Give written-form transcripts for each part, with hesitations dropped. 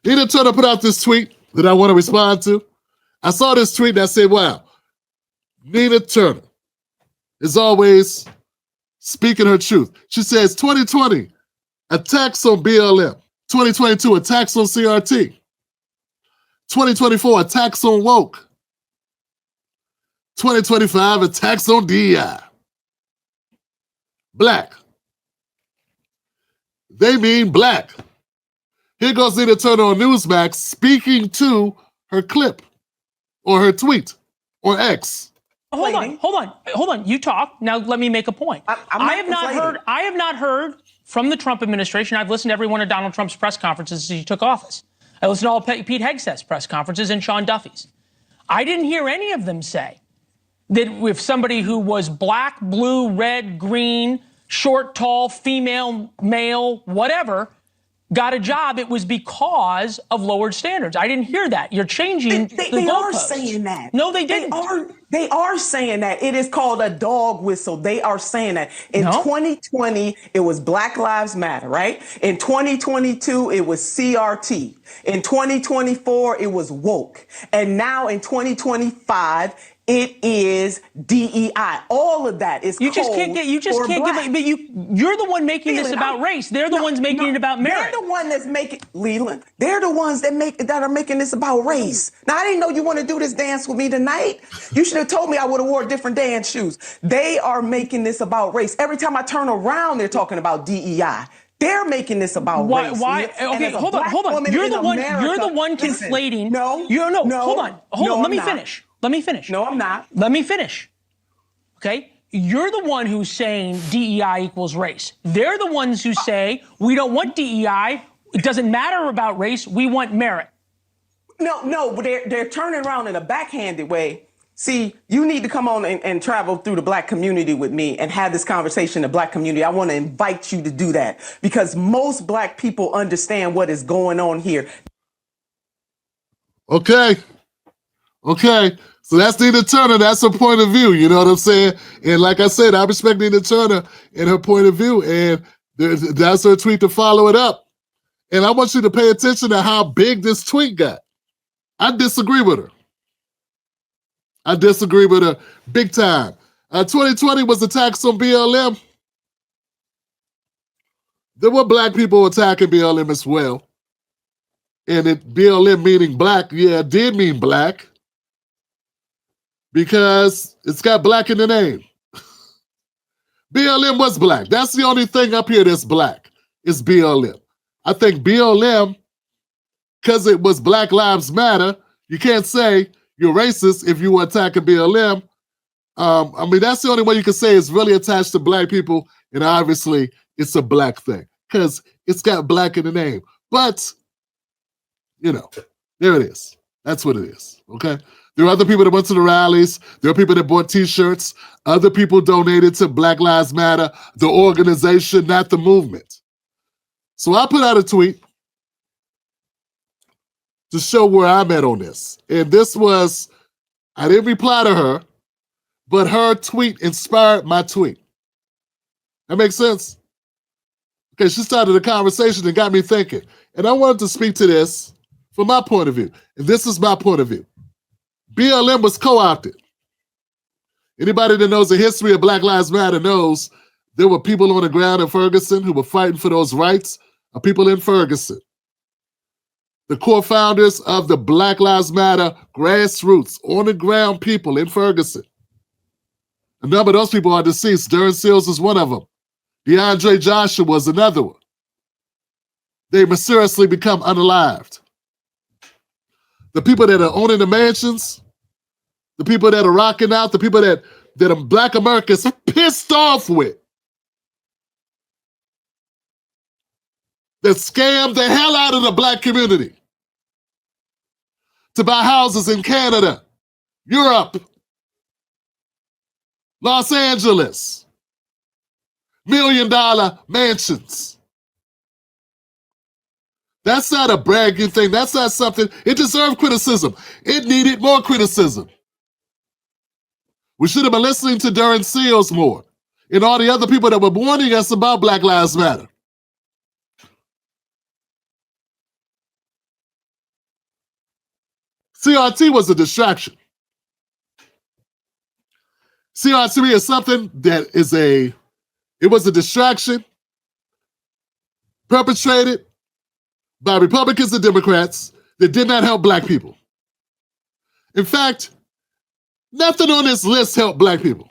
Nina Turner put out this tweet that I want to respond to. I saw this tweet and I said, wow, Nina Turner is always speaking her truth. She says 2020, attacks on BLM. 2022, attacks on CRT. 2024, attacks on woke. 2025, attacks on DEI. Black. They mean black. Here goes Nina Turner on Newsmax speaking to her clip or her tweet or X. Hold on. You talk. Now let me make a point. I have not heard from the Trump administration. I've listened to every one of Donald Trump's press conferences since he took office. I listened to all Pete Hegseth's press conferences and Sean Duffy's. I didn't hear any of them say that if somebody who was black, blue, red, green, short, tall, female, male, whatever, got a job, it was because of lowered standards. I didn't hear that. You're changing the goalposts. They are saying that. No, they didn't. They are saying that. It is called a dog whistle. They are saying that. In 2020, it was Black Lives Matter, right? In 2022, it was CRT. In 2024, it was woke. And now in 2025, it is DEI. All of that is You're the one making this about race. They're the ones making it about merit. They're the one that's making, Leland, they're the ones that are making this about race. Now, I didn't know you want to do this dance with me tonight. You should have told me I would have wore different dance shoes. They are making this about race. Every time I turn around, they're talking about DEI. They're making this about race. Why? Okay, hold on. You're the one conflating. Hold on. Let me finish. No, I'm not. Let me finish. Okay? You're the one who's saying DEI equals race. They're the ones who say, we don't want DEI. It doesn't matter about race. We want merit. No, but they're turning around in a backhanded way. See, you need to come on and travel through the black community with me and have this conversation in the black community. I want to invite you to do that because most black people understand what is going on here. Okay. So that's Nina Turner. That's her point of view. You know what I'm saying? And like I said, I respect Nina Turner and her point of view. And that's her tweet to follow it up. And I want you to pay attention to how big this tweet got. I disagree with her. Big time. 2020 was attacks on BLM. There were black people attacking BLM as well. And BLM meaning black, yeah, it did mean black. Because it's got black in the name. BLM was black. That's the only thing up here that's black, is BLM. I think BLM, because it was Black Lives Matter, you can't say you're racist if you were attacking BLM. That's the only way you can say it's really attached to black people, and obviously it's a black thing, because it's got black in the name. But, there it is. That's what it is, okay? There are other people that went to the rallies. There are people that bought T-shirts. Other people donated to Black Lives Matter, the organization, not the movement. So I put out a tweet to show where I'm at on this. And this was, I didn't reply to her, but her tweet inspired my tweet. That makes sense? Okay, she started a conversation and got me thinking. And I wanted to speak to this from my point of view. And this is my point of view. BLM was co-opted. Anybody that knows the history of Black Lives Matter knows there were people on the ground in Ferguson who were fighting for those rights of people in Ferguson. The core founders of the Black Lives Matter grassroots, on the ground people in Ferguson. A number of those people are deceased. Darren Seals is one of them. DeAndre Joshua was another one. They mysteriously become unalived. The people that are owning the mansions, the people that are rocking out, the people that Black Americans pissed off with, that scammed the hell out of the black community to buy houses in Canada, Europe, Los Angeles, $1 million mansions. That's not a bragging thing. That's not something. It deserved criticism. It needed more criticism. We should have been listening to Darren Seals more and all the other people that were warning us about Black Lives Matter. CRT was a distraction. CRT is something that it was a distraction perpetrated by Republicans and Democrats that did not help black people. In fact, nothing on this list helped black people.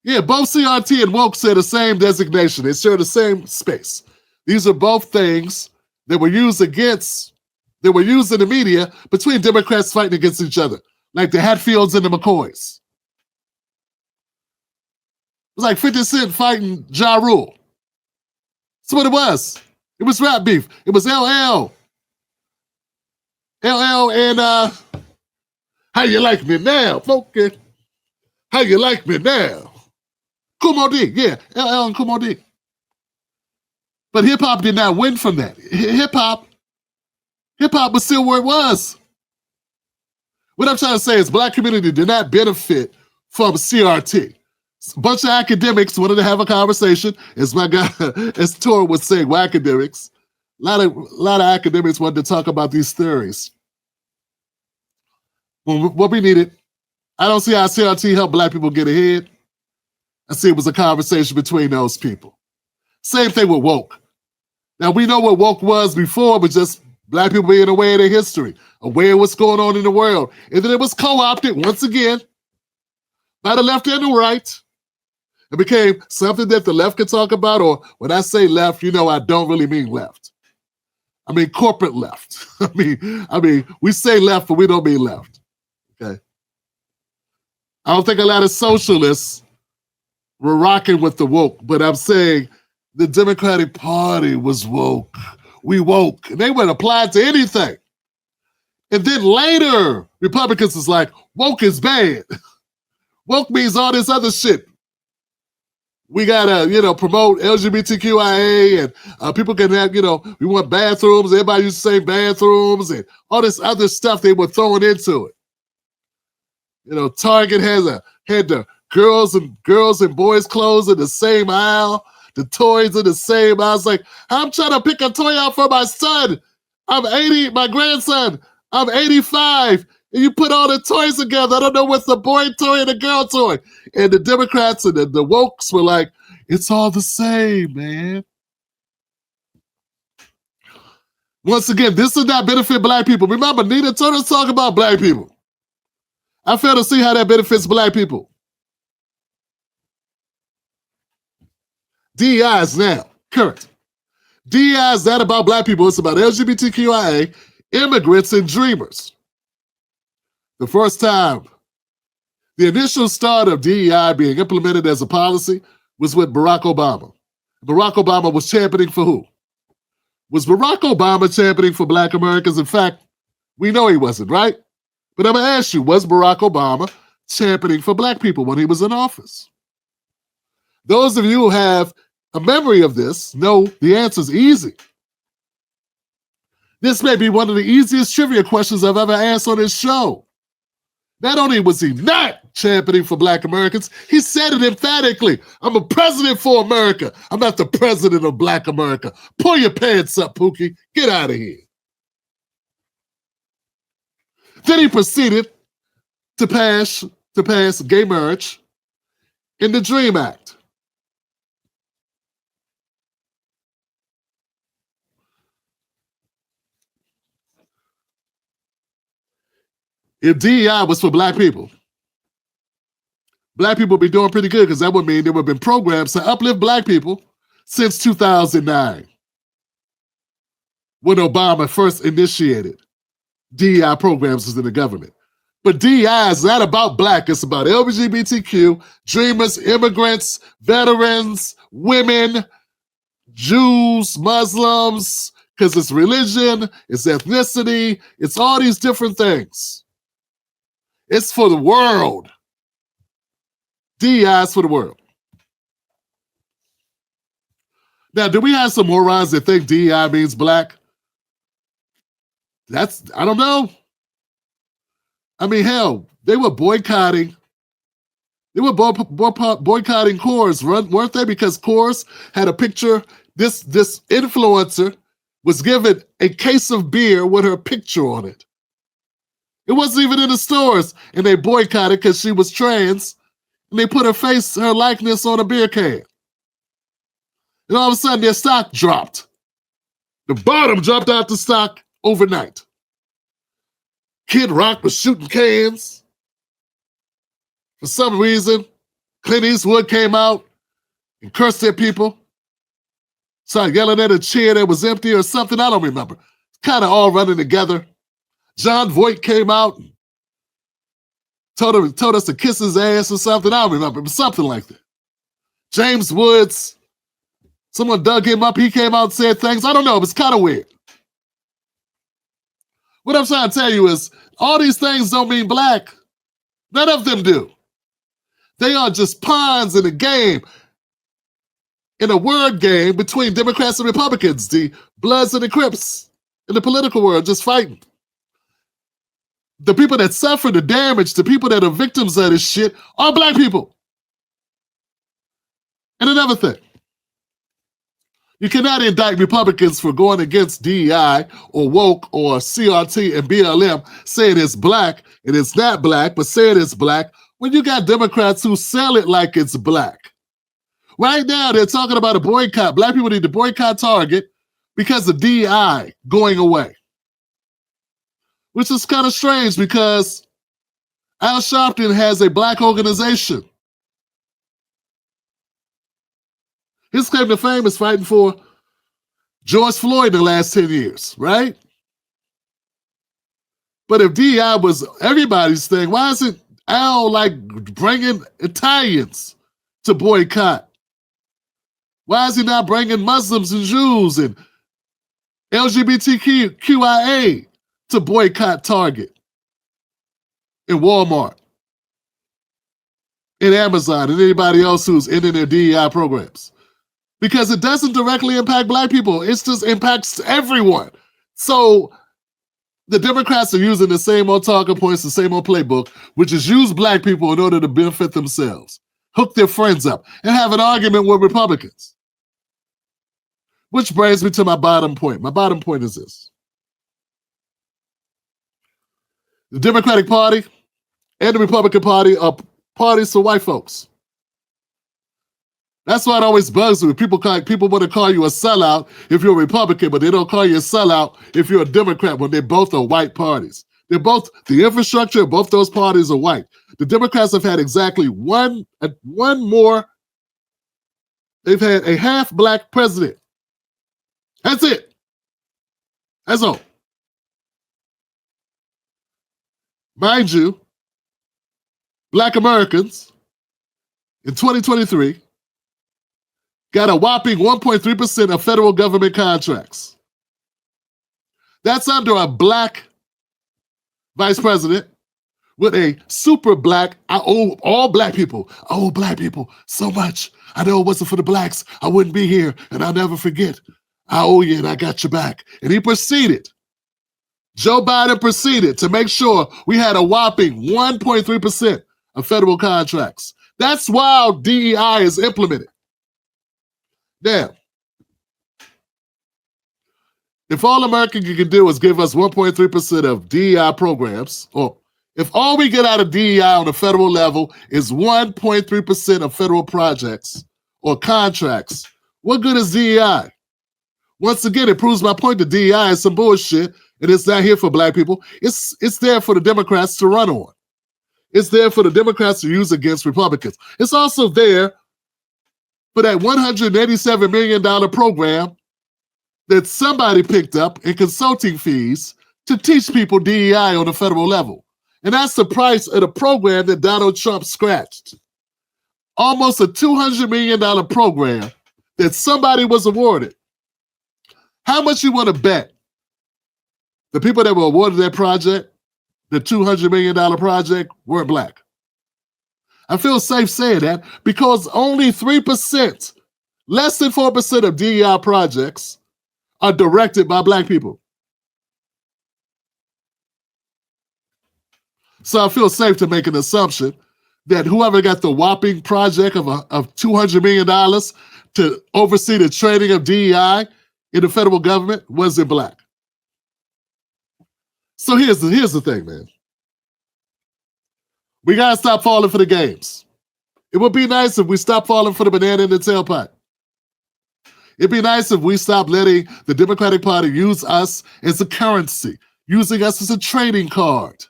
Yeah, both CRT and woke share the same designation. They share the same space. These are both things that were used in the media between Democrats fighting against each other, like the Hatfields and the McCoys. It was like 50 Cent fighting Ja Rule. That's what it was. It was rap beef. It was LL. LL and How You Like Me Now, Funky. How You Like Me Now. Kumo D, yeah, LL and Kumo D. But hip-hop did not win from that. Hip-hop was still where it was. What I'm trying to say is black community did not benefit from CRT. A bunch of academics wanted to have a conversation, as my guy, as Tor was saying, why academics? A lot of academics wanted to talk about these theories. Well, what we needed, I don't see how CRT helped black people get ahead. I see it was a conversation between those people. Same thing with woke. Now, we know what woke was before, but just black people being aware of their history, aware of what's going on in the world. And then it was co-opted once again by the left and the right. It became something that the left could talk about, or when I say left, you know I don't really mean left. I mean corporate left. I mean, we say left, but we don't mean left. Okay. I don't think a lot of socialists were rocking with the woke, but I'm saying the Democratic Party was woke. We woke. And they weren't applied to anything. And then later, Republicans is like, woke is bad. Woke means all this other shit. We gotta, promote LGBTQIA and people can have, we want bathrooms. Everybody used to say bathrooms and all this other stuff they were throwing into it. Target had the girls and boys clothes in the same aisle. The toys in the same. I was like, I'm trying to pick a toy out for my son. I'm 80, my grandson. I'm 85. And you put all the toys together. I don't know what's the boy toy and the girl toy. And the Democrats and the wokes were like, it's all the same, man. Once again, this does not benefit black people. Remember, Nina Turner's talking about black people. I fail to see how that benefits black people. DEI is now current. DEI is not about black people. It's about LGBTQIA, immigrants, and dreamers. The first time, the initial start of DEI being implemented as a policy was with Barack Obama. Barack Obama was championing for who? Was Barack Obama championing for black Americans? In fact, we know he wasn't, right? But I'm going to ask you, was Barack Obama championing for black people when he was in office? Those of you who have a memory of this know the answer is easy. This may be one of the easiest trivia questions I've ever asked on this show. Not only was he not championing for black Americans, he said it emphatically. I'm a president for America. I'm not the president of black America. Pull your pants up, Pookie. Get out of here. Then he proceeded to pass gay marriage in the DREAM Act. If DEI was for black people would be doing pretty good because that would mean there would have been programs to uplift black people since 2009 when Obama first initiated DEI programs within the government. But DEI is not about black. It's about LGBTQ, dreamers, immigrants, veterans, women, Jews, Muslims, because it's religion, it's ethnicity, it's all these different things. It's for the world. DEI is for the world. Now, do we have some morons that think DEI means black? I don't know. I mean, hell, they were boycotting. They were boycotting Coors, weren't they? Because Coors had a picture, this influencer was given a case of beer with her picture on it. It wasn't even in the stores, and they boycotted because she was trans, and they put her likeness on a beer can. And all of a sudden, their stock dropped. The bottom dropped out the stock overnight. Kid Rock was shooting cans. For some reason, Clint Eastwood came out and cursed at people. Started yelling at a chair that was empty or something. I don't remember. Kind of all running together. John Voight came out and told us to kiss his ass or something. I don't remember. It was something like that. James Woods, someone dug him up. He came out and said things. I don't know. It was kind of weird. What I'm trying to tell you is all these things don't mean black. None of them do. They are just pawns in a game, in a word game between Democrats and Republicans, the Bloods and the Crips in the political world just fighting. The people that suffer the damage, the people that are victims of this shit are black people. And another thing, you cannot indict Republicans for going against DEI or woke or CRT and BLM, saying it's black and it's not black, but saying it's black, when you got Democrats who sell it like it's black. Right now, they're talking about a boycott. Black people need to boycott Target because of DEI going away. Which is kind of strange because Al Sharpton has a black organization. His claim to fame is fighting for George Floyd in the last 10 years, right? But if DEI was everybody's thing, why isn't Al like bringing Italians to boycott? Why is he not bringing Muslims and Jews and LGBTQIA to boycott Target and Walmart and Amazon and anybody else who's in their DEI programs? Because it doesn't directly impact black people. It just impacts everyone. So the Democrats are using the same old talking points, the same old playbook, which is use black people in order to benefit themselves, hook their friends up, and have an argument with Republicans. Which brings me to my bottom point. My bottom point is this. The Democratic Party and the Republican Party are parties for white folks. That's why it always bugs me. People want to call you a sellout if you're a Republican, but they don't call you a sellout if you're a Democrat when they both are white parties. They're both, the infrastructure of both those parties are white. The Democrats have had exactly one more. They've had a half black president. That's it. That's all. Mind you, black Americans in 2023 got a whopping 1.3% of federal government contracts. That's under a black vice president with a super black, I owe all black people, I owe black people so much. I know it wasn't for the blacks, I wouldn't be here, and I'll never forget. I owe you and I got your back. And he proceeded. Joe Biden proceeded to make sure we had a whopping 1.3% of federal contracts. That's why DEI is implemented. Now, if all America can do is give us 1.3% of DEI programs, or if all we get out of DEI on the federal level is 1.3% of federal projects or contracts, what good is DEI? Once again, it proves my point that DEI is some bullshit, and it's not here for black people. It's there for the Democrats to run on. It's there for the Democrats to use against Republicans. It's also there for that $187 million program that somebody picked up in consulting fees to teach people DEI on the federal level. And that's the price of the program that Donald Trump scratched. Almost a $200 million program that somebody was awarded. How much you want to bet the people that were awarded that project, the $200 million project, weren't black? I feel safe saying that because only 3%, less than 4% of DEI projects are directed by black people. So I feel safe to make an assumption that whoever got the whopping project of $200 million to oversee the training of DEI in the federal government wasn't black. So here's the thing, man. We gotta stop falling for the games. It would be nice if we stopped falling for the banana in the tailpipe. It'd be nice if we stopped letting the Democratic Party use us as a currency, using us as a trading card.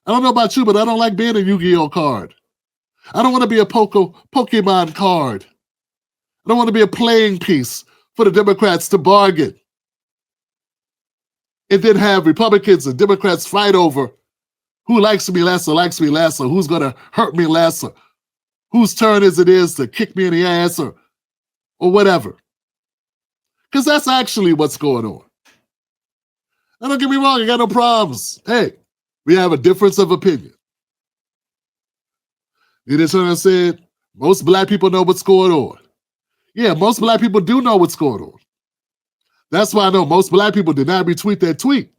I don't know about you, but I don't like being a Yu-Gi-Oh card. I don't want to be a Pokemon card. I don't want to be a playing piece for the Democrats to bargain and then have Republicans and Democrats fight over who likes me less, who's going to hurt me less, or whose turn it is to kick me in the ass, or whatever. Because that's actually what's going on. Now, don't get me wrong, I got no problems. Hey, we have a difference of opinion. You know what I said? Most black people know what's going on. Yeah, most black people do know what's going on. That's why I know most black people did not retweet that tweet.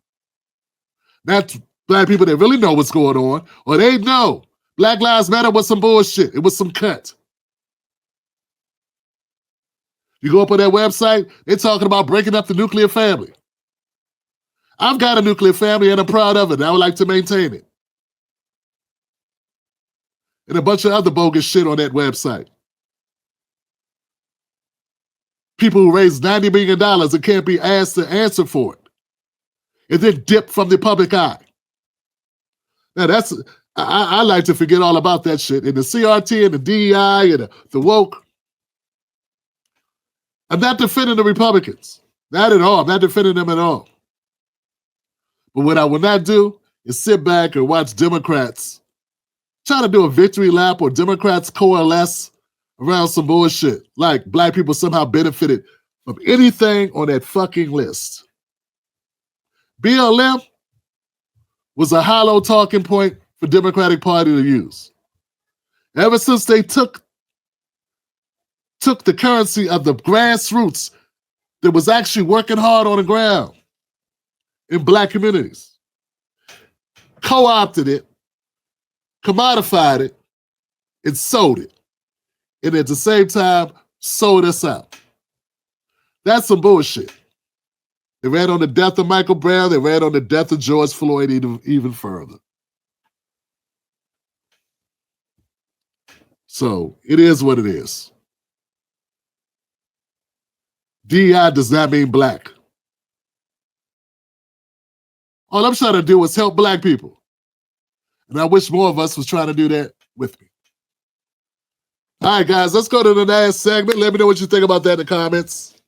Not black people that really know what's going on, or they know Black Lives Matter was some bullshit. It was some cut. You go up on that website, they're talking about breaking up the nuclear family. I've got a nuclear family and I'm proud of it. And I would like to maintain it. And a bunch of other bogus shit on that website. People who raise $90 million and can't be asked to answer for it. And then dip from the public eye. Now I like to forget all about that shit. And the CRT and the DEI and the woke. I'm not defending the Republicans. Not at all. I'm not defending them at all. But what I will not do is sit back and watch Democrats try to do a victory lap or Democrats coalesce around some bullshit. Like black people somehow benefited from anything on that fucking list. BLM was a hollow talking point for Democratic Party to use. Ever since they took the currency of the grassroots that was actually working hard on the ground in black communities, co-opted it, commodified it, and sold it. And at the same time, sold us out. That's some bullshit. They ran on the death of Michael Brown. They ran on the death of George Floyd even further. So it is what it is. DEI does not mean black. All I'm trying to do is help black people. And I wish more of us was trying to do that with me. All right, guys, let's go to the last segment. Let me know what you think about that in the comments.